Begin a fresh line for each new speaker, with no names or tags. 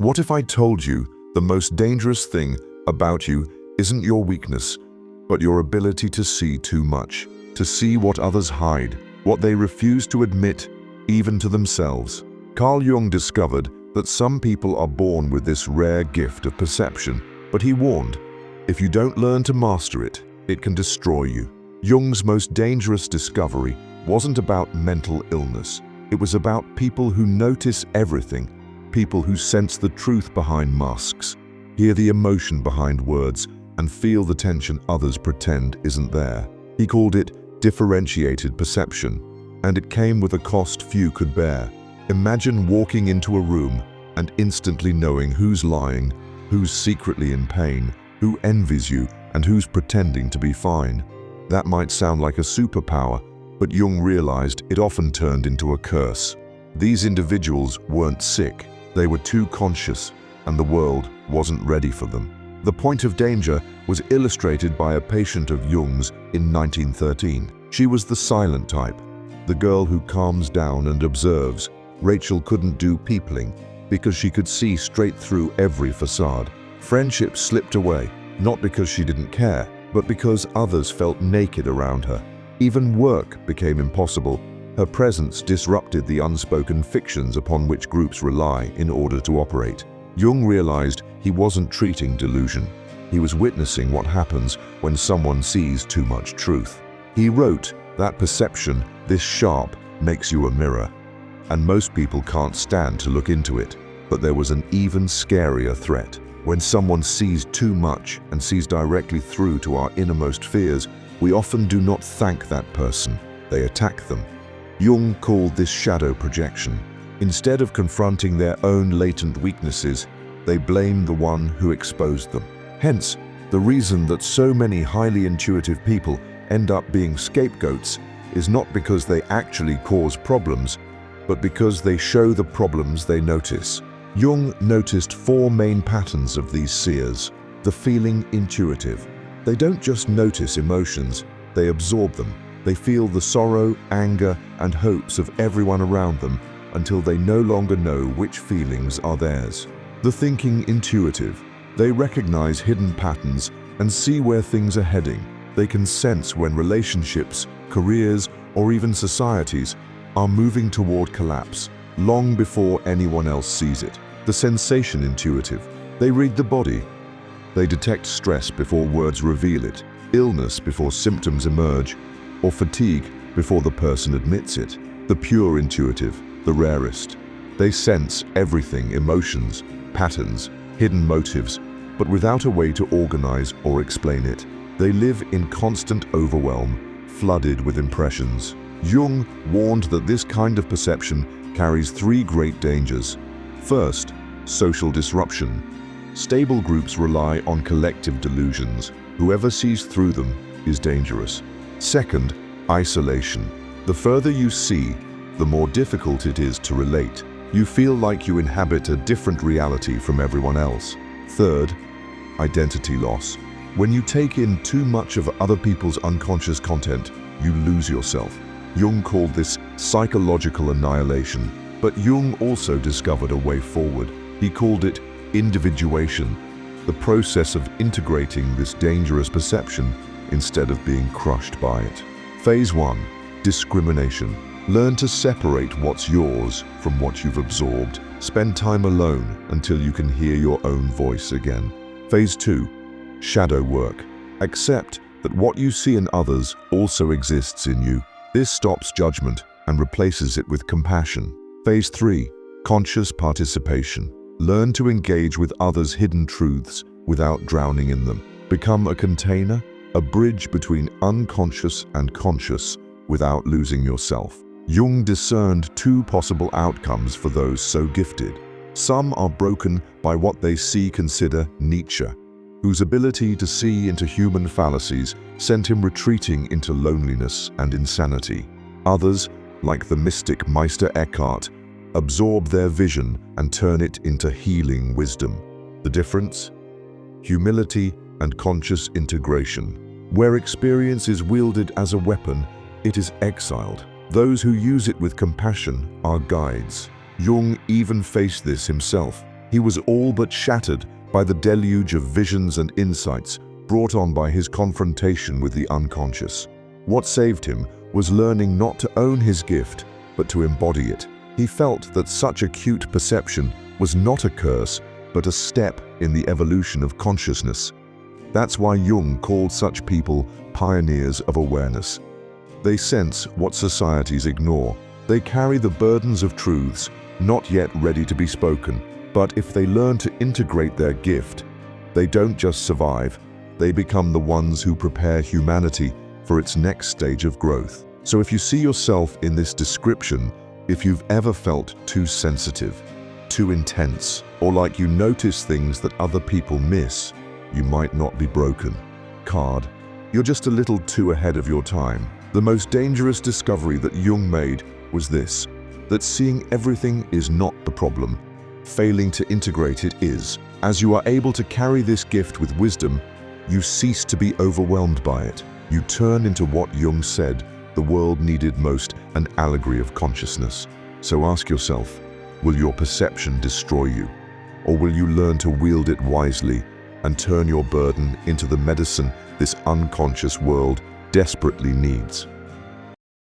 What if I told you the most dangerous thing about you isn't your weakness, but your ability to see too much, to see what others hide, what they refuse to admit, even to themselves? Carl Jung discovered that some people are born with this rare gift of perception, but he warned, if you don't learn to master it, it can destroy you. Jung's most dangerous discovery wasn't about mental illness. It was about people who notice everything, people who sense the truth behind masks, hear the emotion behind words, and feel the tension others pretend isn't there. He called it differentiated perception, and it came with a cost few could bear. Imagine walking into a room and instantly knowing who's lying, who's secretly in pain, who envies you, and who's pretending to be fine. That might sound like a superpower, but Jung realized it often turned into a curse. These individuals weren't sick, they were too conscious, and the world wasn't ready for them. The point of danger was illustrated by a patient of Jung's in 1913. She was the silent type, the girl who calms down and observes. Rachel couldn't do peopling because she could see straight through every facade. Friendships slipped away, not because she didn't care, but because others felt naked around her. Even work became impossible. Her presence disrupted the unspoken fictions upon which groups rely in order to operate. Jung realized he wasn't treating delusion. He was witnessing what happens when someone sees too much truth. He wrote, that perception, this sharp, makes you a mirror. And most people can't stand to look into it. But there was an even scarier threat. When someone sees too much and sees directly through to our innermost fears, we often do not thank that person. They attack them. Jung called this shadow projection. Instead of confronting their own latent weaknesses, they blame the one who exposed them. Hence, the reason that so many highly intuitive people end up being scapegoats is not because they actually cause problems, but because they show the problems they notice. Jung noticed 4 main patterns of these seers. The feeling intuitive. They don't just notice emotions, they absorb them. They feel the sorrow, anger, and hopes of everyone around them until they no longer know which feelings are theirs. The thinking intuitive. They recognize hidden patterns and see where things are heading. They can sense when relationships, careers, or even societies are moving toward collapse, long before anyone else sees it. The sensation intuitive. They read the body. They detect stress before words reveal it, illness before symptoms emerge, or fatigue before the person admits it. The pure intuitive, the rarest. They sense everything, emotions, patterns, hidden motives, but without a way to organize or explain it. They live in constant overwhelm, flooded with impressions. Jung warned that this kind of perception carries 3 great dangers. First, social disruption. Stable groups rely on collective delusions. Whoever sees through them is dangerous. Second, isolation. The further you see, the more difficult it is to relate. You feel like you inhabit a different reality from everyone else. Third, identity loss. When you take in too much of other people's unconscious content, you lose yourself. Jung called this psychological annihilation, but Jung also discovered a way forward. He called it individuation, the process of integrating this dangerous perception instead of being crushed by it. Phase 1. Discrimination. Learn to separate what's yours from what you've absorbed. Spend time alone until you can hear your own voice again. Phase 2. Shadow work. Accept that what you see in others also exists in you. This stops judgment and replaces it with compassion. Phase 3. Conscious participation. Learn to engage with others' hidden truths without drowning in them. Become a container, a bridge between unconscious and conscious without losing yourself. Jung discerned 2 possible outcomes for those so gifted. Some are broken by what they consider Nietzsche, whose ability to see into human fallacies sent him retreating into loneliness and insanity. Others, like the mystic Meister Eckhart, absorb their vision and turn it into healing wisdom. The difference? Humility and conscious integration. Where experience is wielded as a weapon, it is exiled. Those who use it with compassion are guides. Jung even faced this himself. He was all but shattered by the deluge of visions and insights brought on by his confrontation with the unconscious. What saved him was learning not to own his gift, but to embody it. He felt that such acute perception was not a curse, but a step in the evolution of consciousness. That's why Jung called such people pioneers of awareness. They sense what societies ignore. They carry the burdens of truths not yet ready to be spoken. But if they learn to integrate their gift, they don't just survive, they become the ones who prepare humanity for its next stage of growth. So if you see yourself in this description, if you've ever felt too sensitive, too intense, or like you notice things that other people miss, you might not be broken. Card, you're just a little too ahead of your time. The most dangerous discovery that Jung made was this, that seeing everything is not the problem. Failing to integrate it is. As you are able to carry this gift with wisdom, you cease to be overwhelmed by it. You turn into what Jung said the world needed most, an allegory of consciousness. So ask yourself, will your perception destroy you? Or will you learn to wield it wisely and turn your burden into the medicine this unconscious world desperately needs?